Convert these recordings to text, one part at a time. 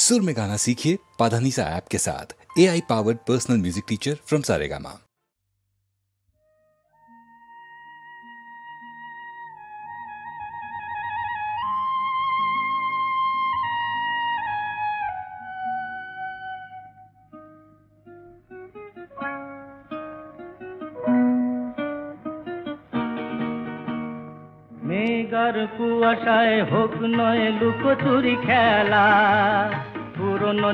सुर में गाना सीखिए पाधानीसा ऐप के साथ। AI powered personal music teacher from Saregama. মেঘার কুয়াশায় হোক নয় লুকোচুরি খেলা, পুরনো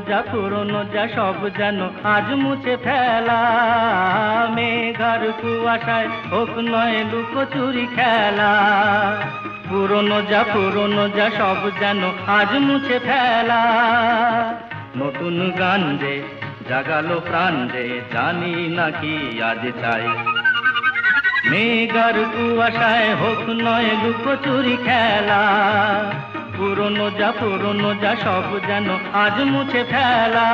যা সব যেন আজ মুছে ফেলা। মেঘার কুয়াশায় হোক নয় লুকোচুরি খেলা, পুরনো যা সব যেন আজ মুছে ফেলা। নতুন গান যে জাগালো প্রাণ যে জানি নাকি আজ চাই। মেঘার কুয়াশায় হোক নয় লুকোচুরি খেলা, পুরনো যা সব যেন আজ মুছে ফেলা।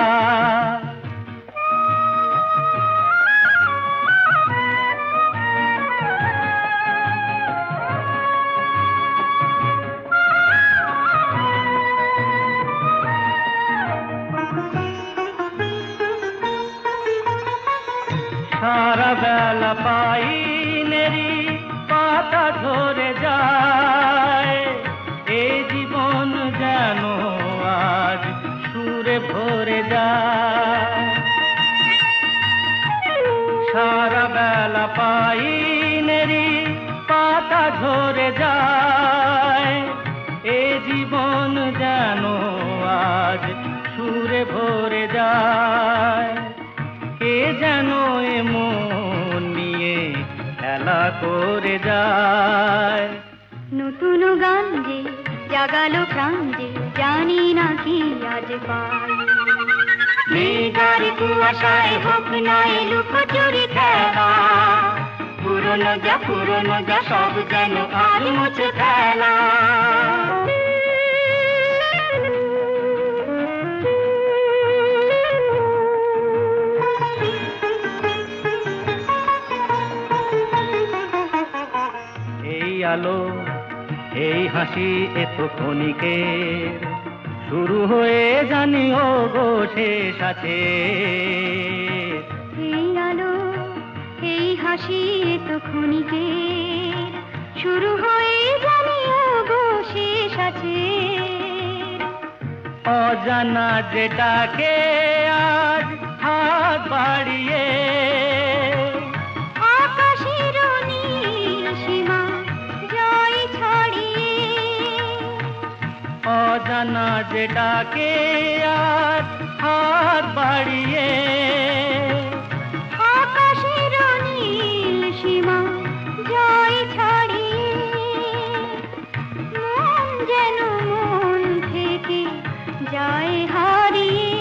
সারা বেলা পাইনেরি পাতা ঝরে যায়, এ জীবন যেন আজ সুরে ভরে যায়। সারা বেলা পাইনেরি পাতা ঝরে যায়, এ জীবন যেন আজ সুরে ভরে যায়। কে যেন এমন নিয়ে খেলা করে যায়। নতুন গান যে জাগালো প্রাণ যে জানি না কি আজ পাই। মেঘার কুয়াশায় হোক নয় লুকোচুরি খেলা, পুরনো যা সব যেন আজ মুছে ফেলা। আলো এই হাসি এত ক্ষণিকের, শুরু হয়ে জানিও গো শেষ আছে। এই আলো এই হাসি এত ক্ষণিকের, শুরু হয়ে জানিও গো শেষ আছে। অজানা যেটাকে আজ হাত বাড়িয়ে অজানা যেটাকে আর হাত বাড়িয়ে আকাশের নীল সীমা জয় ছাড়িয়ে, মন যেন মন থেকে যায় হারিয়ে।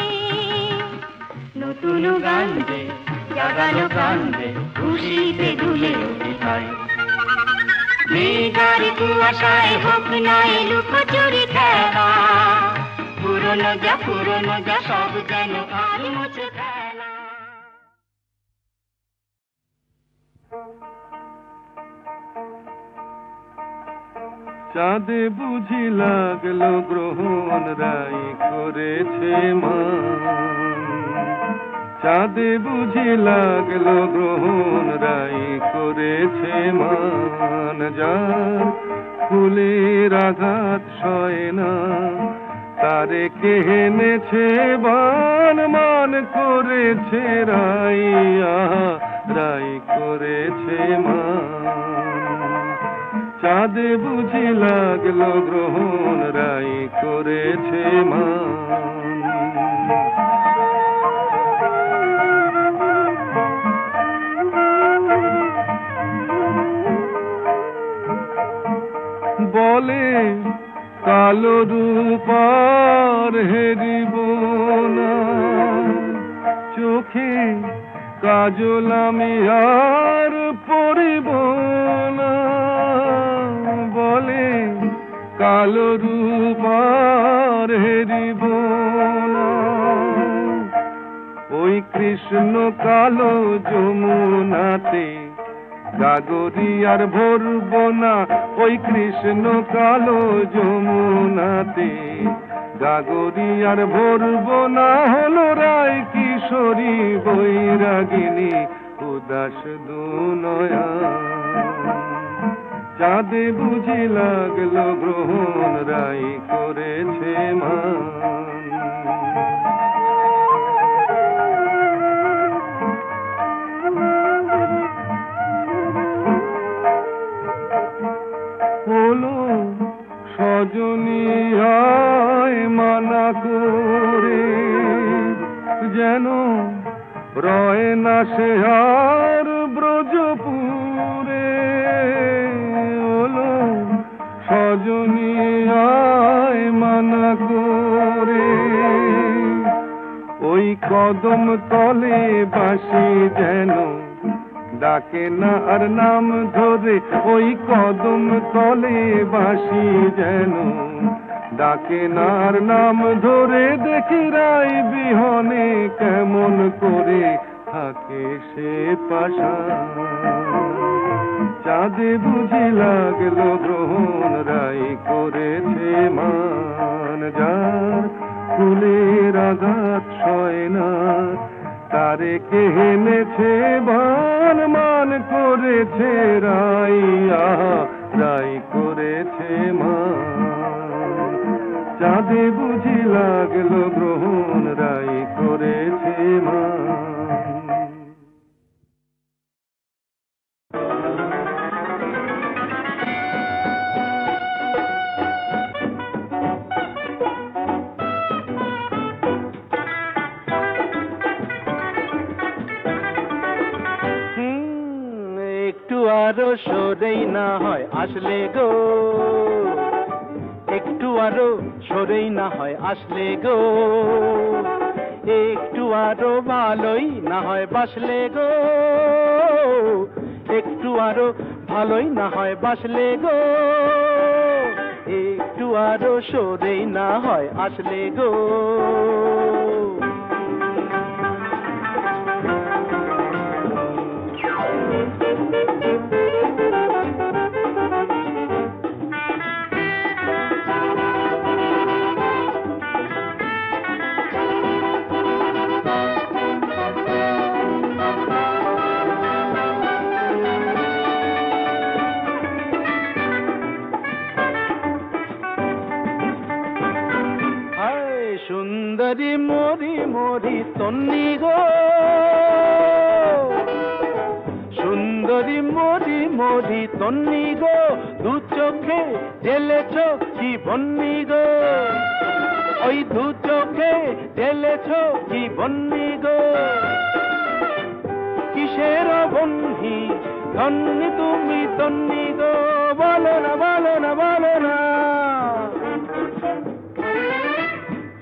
নতুন গান যে জাগালো গান যে খুশিতে দুলে উঠায়। মেঘার কুয়াশায় হোক নয় লুকোচুরি খেলা, পুরনো যা সব যেন আজ মুছে ফেলা। চাঁদে বুঝি লাগলো গ্রহণ রাই করেছে মান, চাঁদে বুঝি লাগলো গ্রহণ রাই করেছে মান। যার ফুলের আঘাত সয় না তারে কে এনেছে বান, মান করেছে রাই রাই করেছে মান। চাঁদে বুঝি লাগলো গ্রহণ রাই করেছে মান। বলে কালো রূপার হেরিব না, চোখে কাজল আমি আর পরিব না। বলে কালো রূপার হেরিব না, ওই কৃষ্ণ কালো যমুনাতে গাগরি আর ভরব না। ওই কৃষ্ণ কালো যমুনাতে গাগরি আর ভরবো না হলো রায় কিশোরী বৈরাগিনী উদাস দুনয়া চাঁদে বুঝি লাগলো গ্রহণ রাই করেছে মান হলো সজনী হয় মানা করে যেন রয় না সে আর ব্রজপুরে হলো সজনী হয় মানা করে ওই কদম তলে বাসি যেন ডাকে না আর নাম ধরে ওই কদম তলে বাসি যেন ডাকে না আর নাম ধরে দেখি রাই বিহনে কেমন করে থাকে সে পাশা চাঁদে বুঝি লাগলো গ্রহণ রাই করেছে মান যার ফুলের আঘাত সয় না তারে কে এনেছে বান মান করেছে রাইয়া রাই করেছে মান চাঁদে বুঝি লাগলো গ্রহণ রাই করেছে মান আরো সরেই না হয় আসলে গো একটু আরো সরেই না হয় আসলে গো একটু আরো ভালোই না হয় বাসলে গো একটু আরো ভালোই না হয় বাসলে গো একটু আরো সরেই না হয় আসলে গো সুন্দরী মরি মরি তন্নি গো সুন্দরী মরি মরি তন্নি গো দু চোখে ঢেলেছ কি বন্নি গো ওই দু চোখে ঢেলেছ কি বন্নি গো কিসের বন্ধি ধন্যি তুমি তন্নি গো বলো না বলো না বলো না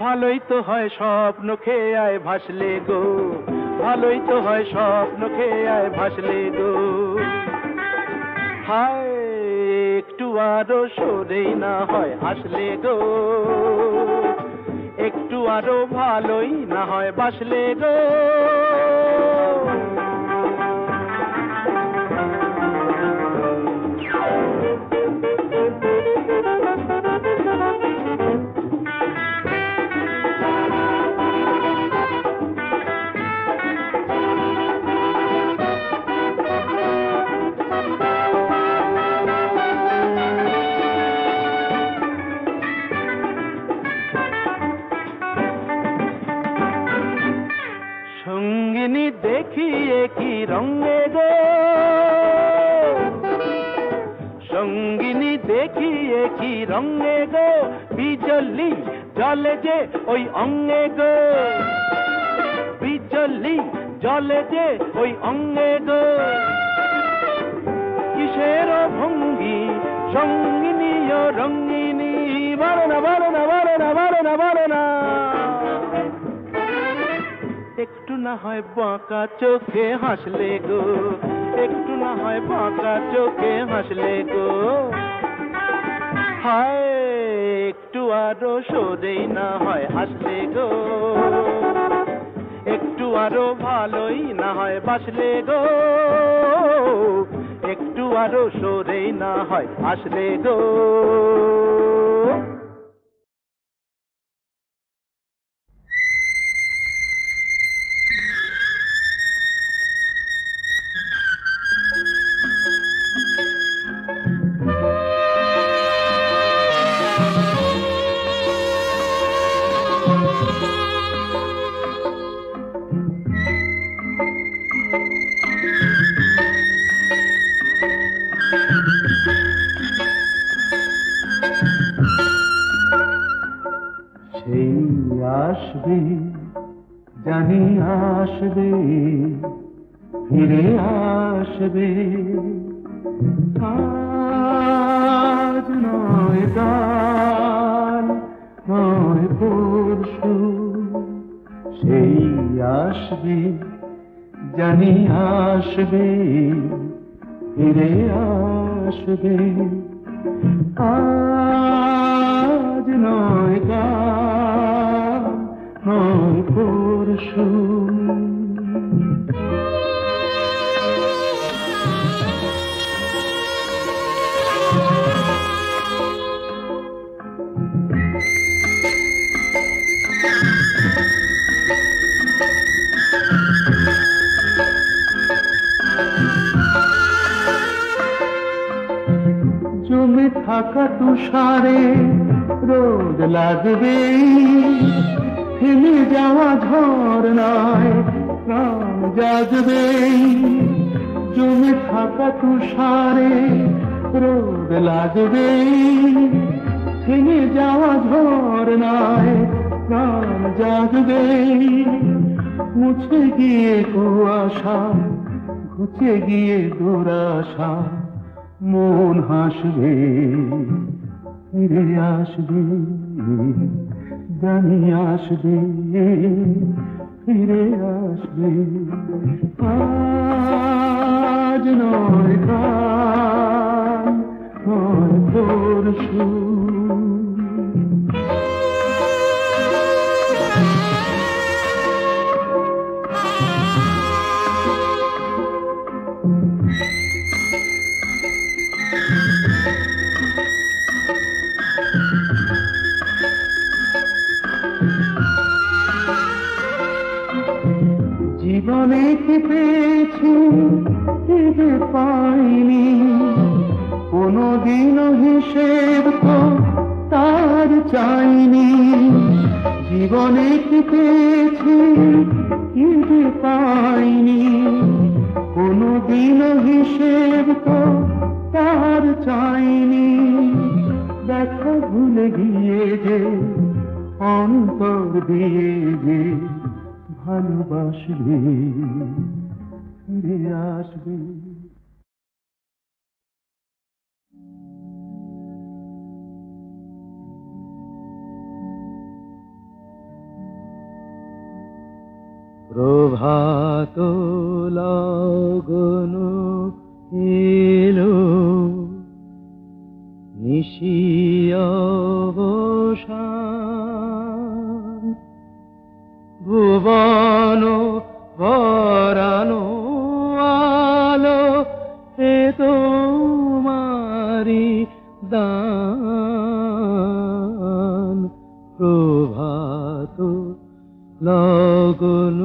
ভালোই তো হয় স্বপ্ন খেয়ে আয় ভাসলে গো ভালোই তো হয় স্বপ্ন খেয়ে আয় ভাসলে গো হায় একটু আরো সরেই না হয় আসলে গো একটু আরো ভালোই না হয় বাসলে গো সঙ্গিনী দেখিয়ে কি রঙে গো সঙ্গিনী দেখিয়ে কি রঙে গো বিজলি জলে যে ওই অঙ্গে গো বিজলি জলে যে ওই অঙ্গে গো কিসের ভঙ্গি সঙ্গিনী ও রঙ্গিনী বলো না বলো না বলো না বলো না বলো না একটু না হয় বাঁকা চোখে হাসলে গো একটু না হয় বাঁকা চোখে হাসলে গো হায় একটু আরো সরেই না হয় আসলে গো একটু আরো ভালোই না হয় বাসলে গো একটু আরো সরেই না হয় আসলে গো আসবে জানি আসবে ফিরে আসবে আজ নয় কাল নয় পরশু সেই আসবে জানি আসবে ফিরে আসবে আজ নয় কাল নয় পরশু জমে থাকা তুষারে রোদ লাগবে থেমে যাওয়া ঝরনায় প্রাণ জাগবে জমে থাকা তুষারে রোদ লাগবে থেমে যাওয়া ঝরনায় প্রাণ জাগবে মুছে গিয়ে কুয়াশা ঘুচে গিয়ে দুরাশা মন হাসবে ফিরে আসবে জানি আসবে ফিরে আসবে আজ নয় কাল নয় পরশু জীবনে কি পেয়েছি যে পাইনি কোনদিন হিসেব তো তার চাইনি জীবনে কি পেয়েছি যে পাইনি কোনদিন হিসেব তো তার চাইনি দেখা ভুলে গিয়ে যে অন্তর দিয়ে যে ভালোবাসবে ফিরে আসবে প্রভাত লগন এলো নিশি অবসান ভুবন ভরানো আলো এ তোমারি দান প্রভাত লগন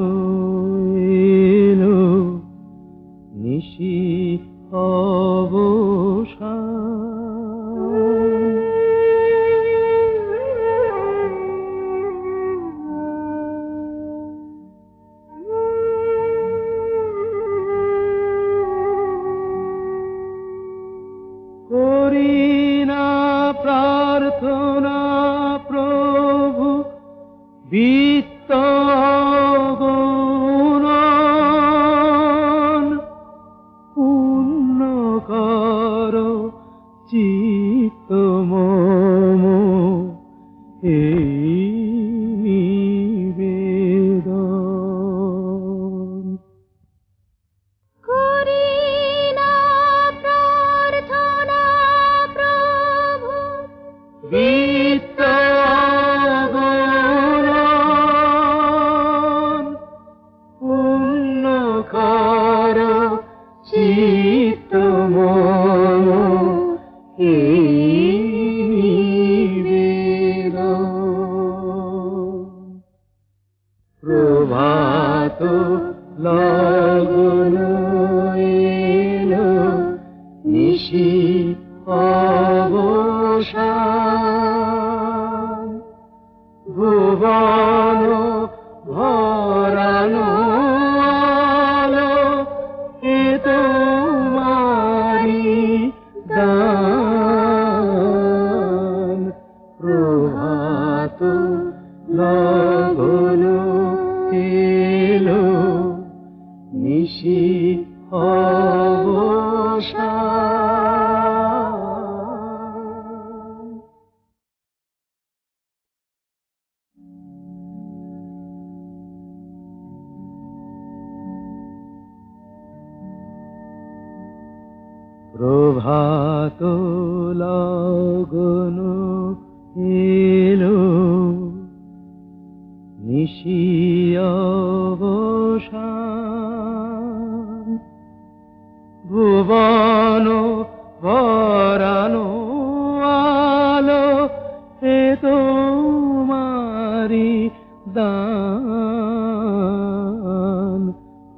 এলো নিশি অবসান প্রার্থনা প্রভু বিত্ত গুণন পূর্ণ কর চিত্ত মম এই নিবেদন বিত্ত গুণন পূর্ণ কর চিত্ত মম এই নিবেদন প্রভাত লগন এলো নিশি অবসান ভুবন ভুবন ভরানো আলো এ তোমারি দান। প্রভাত লগন এলো নিশি অবসান। প্রভাত লগন এলো নিশি অবসান। ভুবন ভরানো আলো এ তোমারি দান।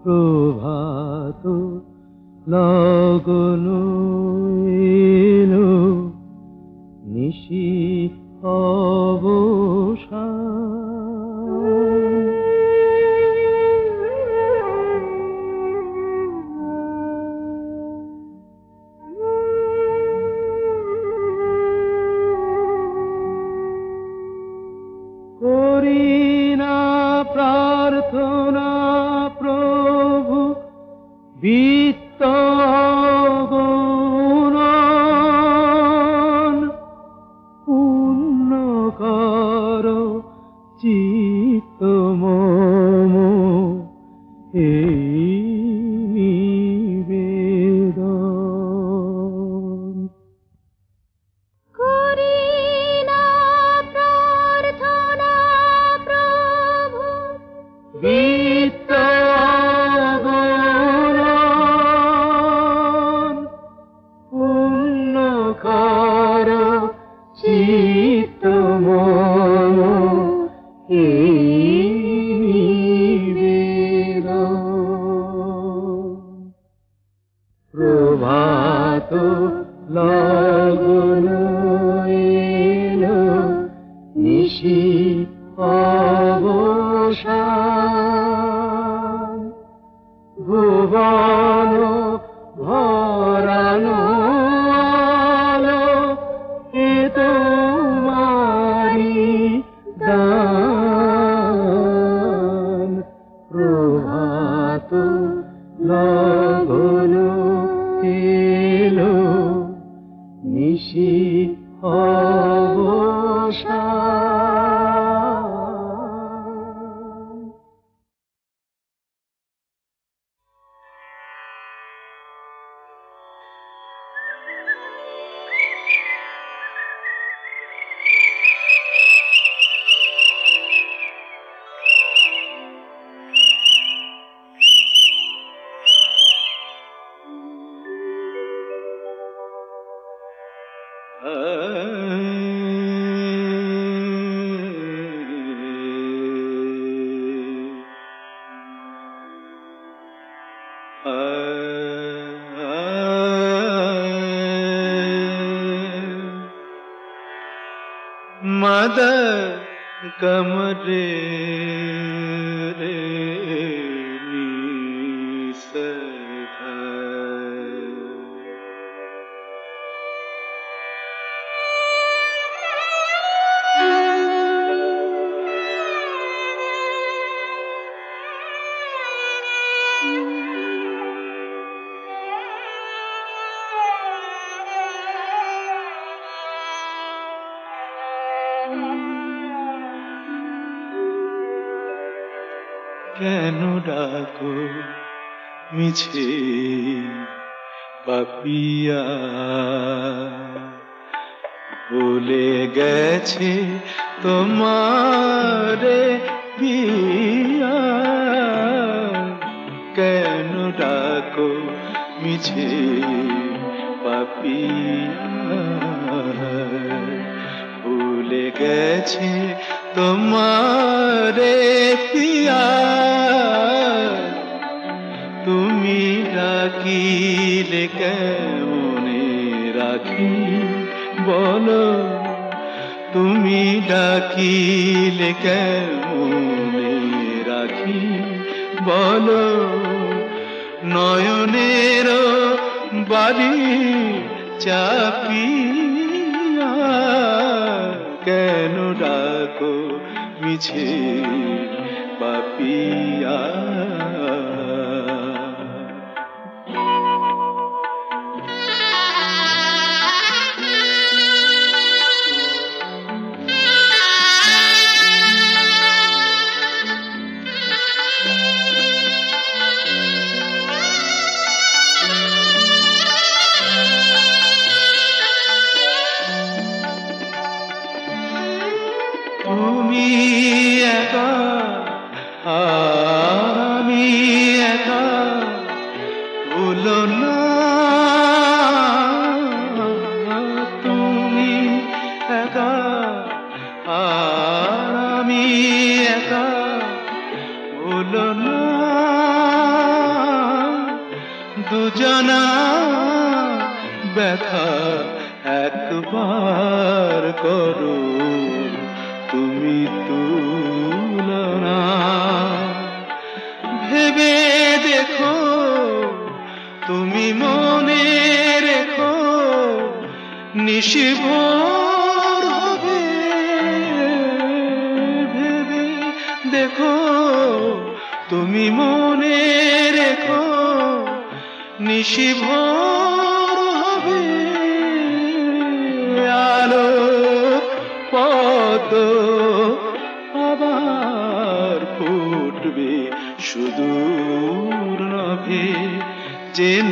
প্রভাত লগন এলো নিশি অবসান। করি না প্রার্থনা প্রভু বিত্ত গুণন। পূর্ণ কর চিত্ত মম এই নিবেদন। করি না প্রার্থনা প্রভু বিত্ত গুণন। পূর্ণ কর চিত্ত মম এই নিবেদন। প্রভাত লগন এলো নিশি অবসান। ভুবন ভরানো আলো এ তোমারি দান। প্রভাত লগন এলো নিশি অবসান। मद कमरे रे কেন ডাকো মিছে পাপিয়া, ভুলে গেছে তোমারে বিয়া। কেন ডাকো মিছে পাপিয়া, ভুলে গেছে তোমারে পিয়া। তুমি ডাকিলে কেমনে রাখি বলো, তুমি ডাকিলে যে কেমনে রাখি বলো, নয়নের বাড়ি চাপিয়া কেন ডাকো মিছে পাপিয়া। তুমি একা আমি একা, ভুলো না তুমি একা আমি একা, ভুলো না দুজনা ব্যথা একবার করো তুমি তুলনা। ভেবে দেখো তুমি মনে রেখো, নিশিভোর হবে। ভেবে দেখো তুমি মনে রেখো, নিশিভোর হবে। আলো পদ আবার ফুটবে সুদূর নভে, যেন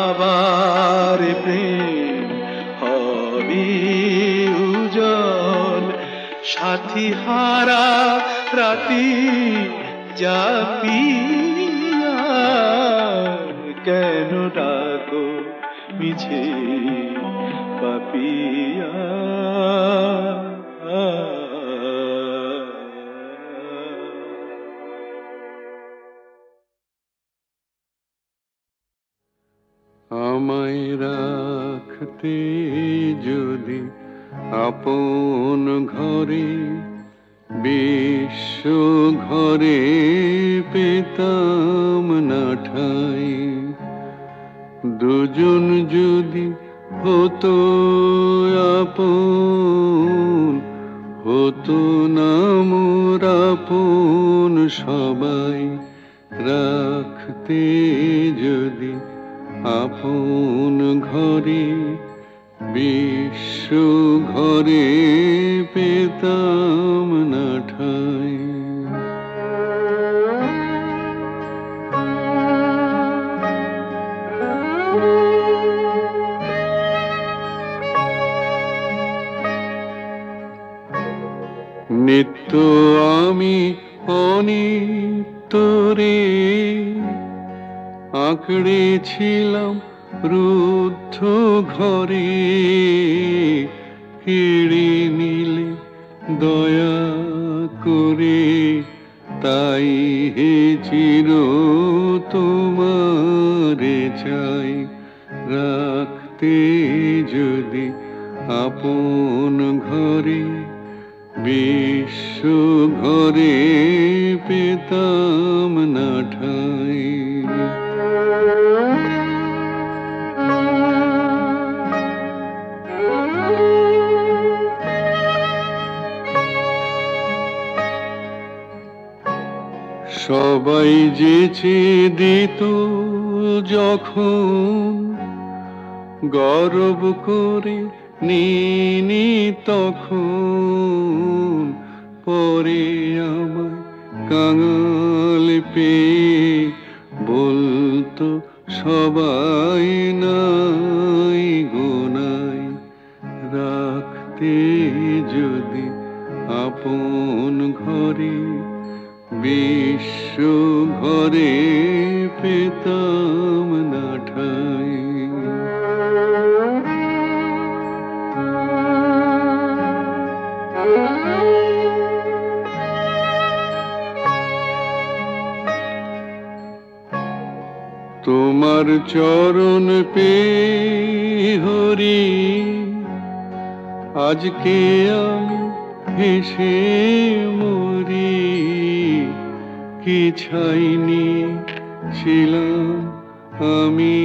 আবার প্রেম হবে উজ্জ্বল। সাথী হারা রাতি জাপিয়া কেন ডাকো মিছে পাপিয়া। আমায় রাখতে যদি আপন ঘরে, বিশ্ব ঘরে পেতাম না ঠাই। দুজন যদি হতো আপন, হতো না মোর আপন সবাই। রাখতে যদি আপন ঘরে, বিশ্ব ঘরে পেতাম না ঠাই। নিত্য আমি অনিত্যরে আঁকড়েছিলাম রুদ্ধ ঘরে। কেড়ে নিলে দয়া করে, তাই হে চির তোমারে চাই। রাখতে যদি আপন ঘরে, বিশ্ব ঘরে পেতাম না ঠাই। সবাই যেচে দিত যখন, গর্ব করে নিনি তখন। পরে আমায় কাঙাল পেয়ে বলতো সবাই নাই গোনাই। রাখতে যদি আপন ঘরে, বিশ্ব ঘরে পেতাম না ঠাই। তোমার চরণ পেয়ে হরি, আজকে আমি হেসে রে কি ছাইনি ছিলাম আমি,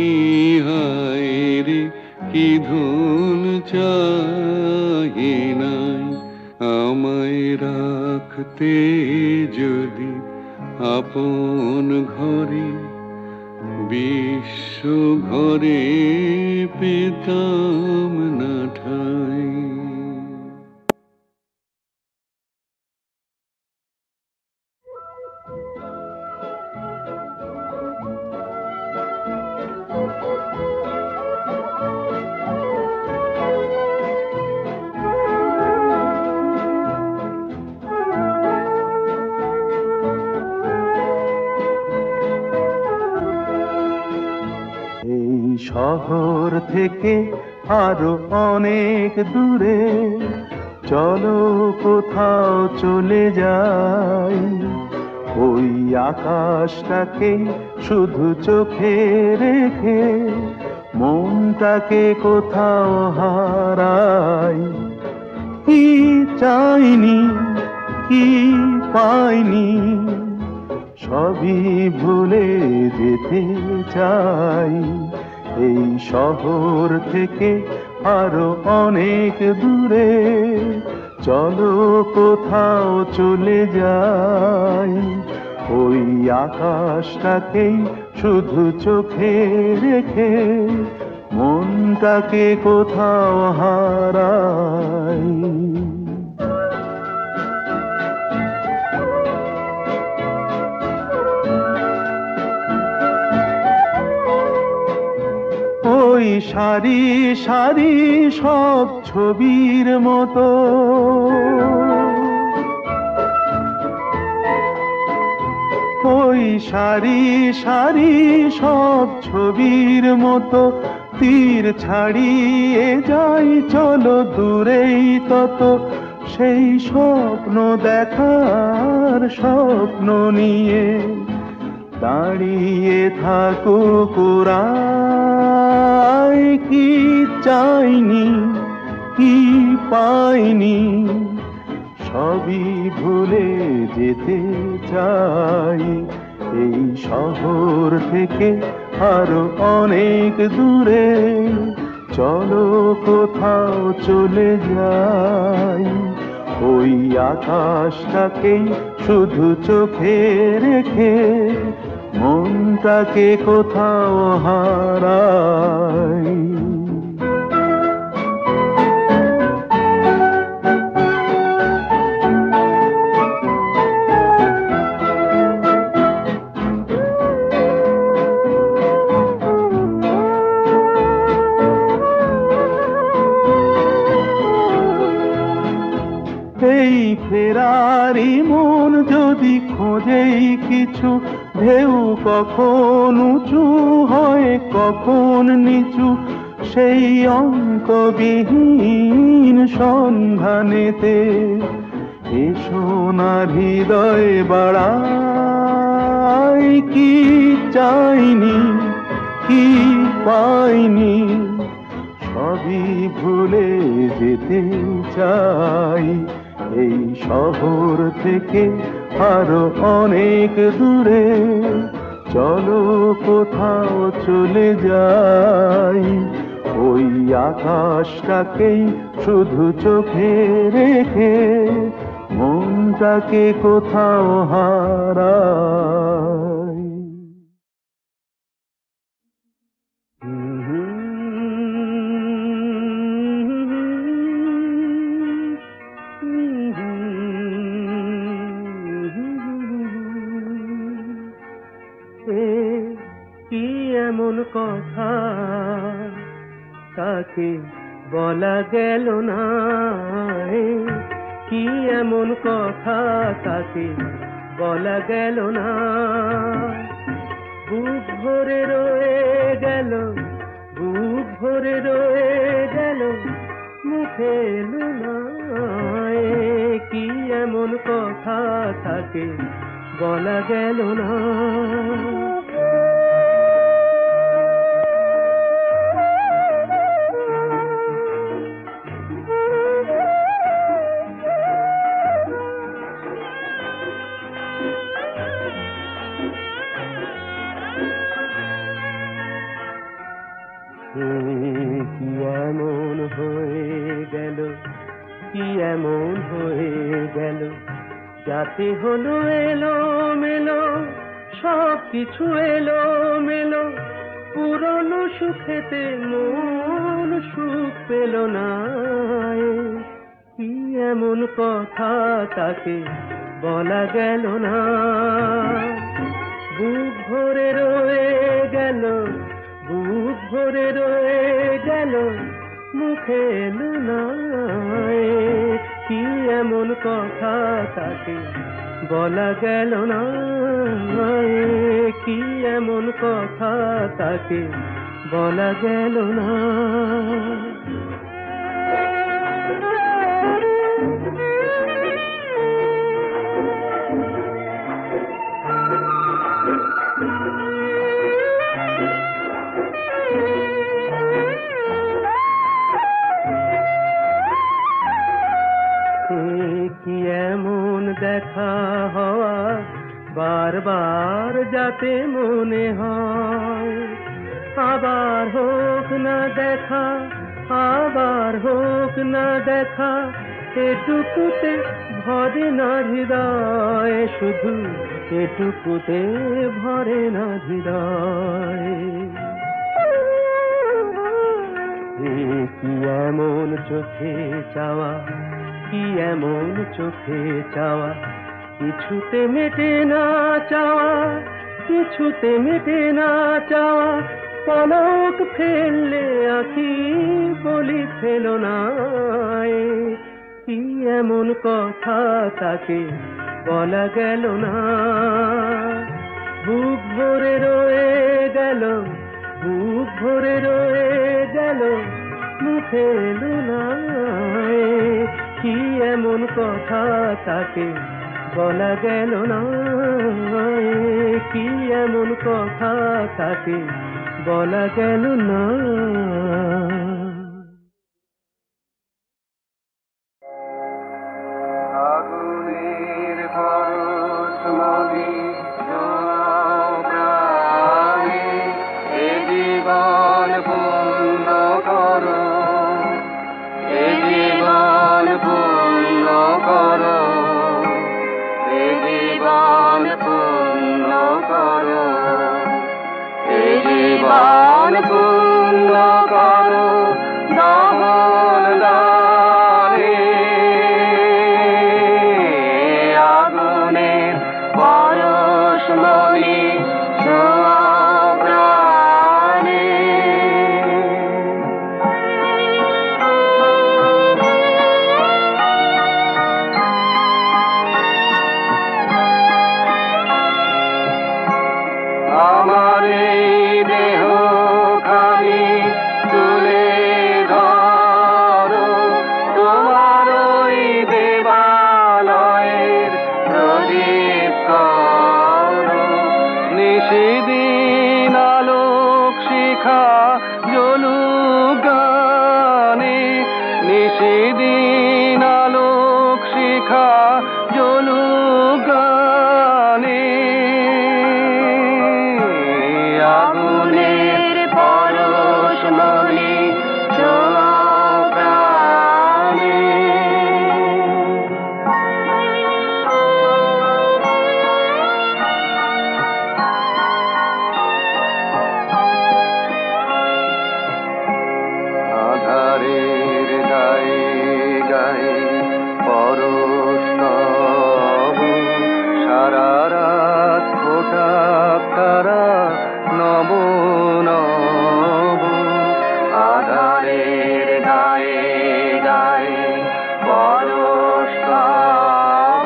হায় রে কি ধন চাহি নাই। আমায় রাখতে যদি আপন ঘরে, বিশ্ব ঘরে পেতাম না ঠাই। এই শহর থেকে আরো অনেক দূরে চলো কোথাও চলে যাই। ওই আকাশটাকে শুধু চোখে রেখে মনটাকে কোথাও হারাই। কি চাইনি কি পাইনি সবই ভুলে যেতে চাই। এই শহর থেকে আরো অনেক দূরে চলো কোথাও চলে যাই। ওই আকাশটাকেই শুধু চোখে রেখে মনটাকে কোথাও হারাই। ওই সারি সারি সব ছবির মতো ওই সারি সারি সব ছবির মতো তীর ছাড়িয়ে যাই চলো দূরেই তত। সেই স্বপ্ন দেখার স্বপ্ন নিয়ে দাঁড়িয়ে থাকুক ওরাই। কি চাইনি কি পাইনি সবই ভুলে যেতে চাই। এই শহর থেকে আরো অনেক দূরে চলো কোথাও চলে যাই। ওই আকাশটাকেই শুধু চোখে রেখে মনটাকে কোথাও হারাই। এই ফেরারি মন যদি খোঁজেই কিছু, ঢেউ কখন উঁচু হয় কখন নিচু, সেই অঙ্কবিহীন সন্ধানেতে এসো না হৃদয় বাড়াই। কি চাইনি কি পাইনি সবই ভুলে যেতে চাই। এই শহর থেকে আরো অনেক দূরে চলো কোথাও চলে যাই। ওই আকাশটাকেই শুধু চোখে রেখে মনটাকে কোথাও হারাই। কি এমন কথা তাকে বলা গেল না, কি এমন কথা তাকে বলা গেল না। বুক ভরে রয়ে গেল বুক ভরে রয়ে গেল মুখে এলো না। কি এমন কথা তাকে বলা গেল না। এ হলো এলো মেলো, সব কিছু এলো মেলো, পুরনো সুখেতে মন সুখ পেল না। কি এমন কথা তাকে বলা গেল না, বুক ভরে রয়ে গেল, বুক ভরে রয়ে গেল, মুখে এলো না। কি এমন কথা তাকে বলা গেল না, কি এমন কথা তাকে বলা গেল না। কি এমন দেখা হওয়া বারবার যাতে মনে হয়, আবার হোক না দেখা, আবার হোক না দেখা, এটুকুতে ভরে না হৃদয়, শুধু এটুকুতে ভরে না হৃদয়। কি এমন চোখে চাওয়া, কি এমন চোখে চাওয়া, কিছুতে মেটে না চাওয়া, কিছুতে মেটে না চাওয়া, পলক ফেললে আঁখি বলি ফেলো না। কি এমন কথা তাকে বলা গেল না, বুক ভরে রয়ে গেল, বুক ভরে রয়ে গেল, মুখে এলো না। কি এমন কথা তাকে বলা গেল না, কি এমন কথা তাকে বলা গেল না। আগুনের পরশ মনে প্রাণে, এ জীবন পূর্ণ করো, এ জীবন পূর্ণ করো, এ জীবন পূর্ণ করো, এ জীবন পূর্ণ করো, দহন দানে আগুনের পরশ মনে ছোঁয়া প্রাণে। আমার এই দেহ খানি তুলে ধরো, তোমার ওই দেবালয়ের প্রদীপ করো, নিশিদিন আলোক শিখা জ্বলুক গানে, নিশিদিন আলোক শিখা জ্বলুক গানে। আগুনের পরশ মনে ছোঁয়া প্রাণে। আধারের গায়ে গায়ে পরশ তব, সারা রাত ফোটা তারা নব নব। আধারের গায়ে গায়ে পরশ তব,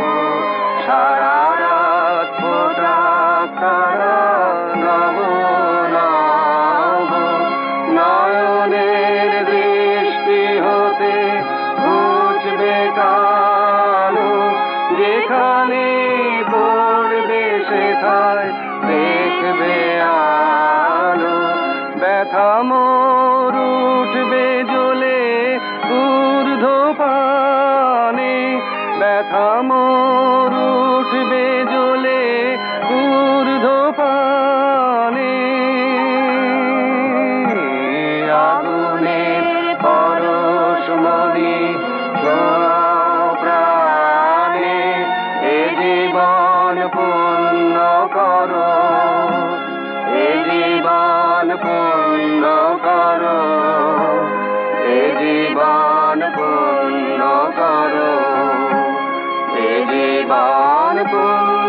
সারা রাত ফোটা তারা নব নব। নয়নের দৃষ্টি হতে ঘুচবে কালো, যেখানে পড়বে সেথায় দেখবে আলো। ব্যথা মোর উঠবে জ্বলে ঊর্ধ্বপানে, ব্যথা মোর উঠবে জ্বলে ঊর্ধ্বপানে। আগুনের পরশ মনে ছোঁয়া প্রাণে, এ জীবন পূর্ণ করো, এ জীবন পূর্ণ করো, এ জীবন পূর্ণ করো, এ জীবন পূর্ণ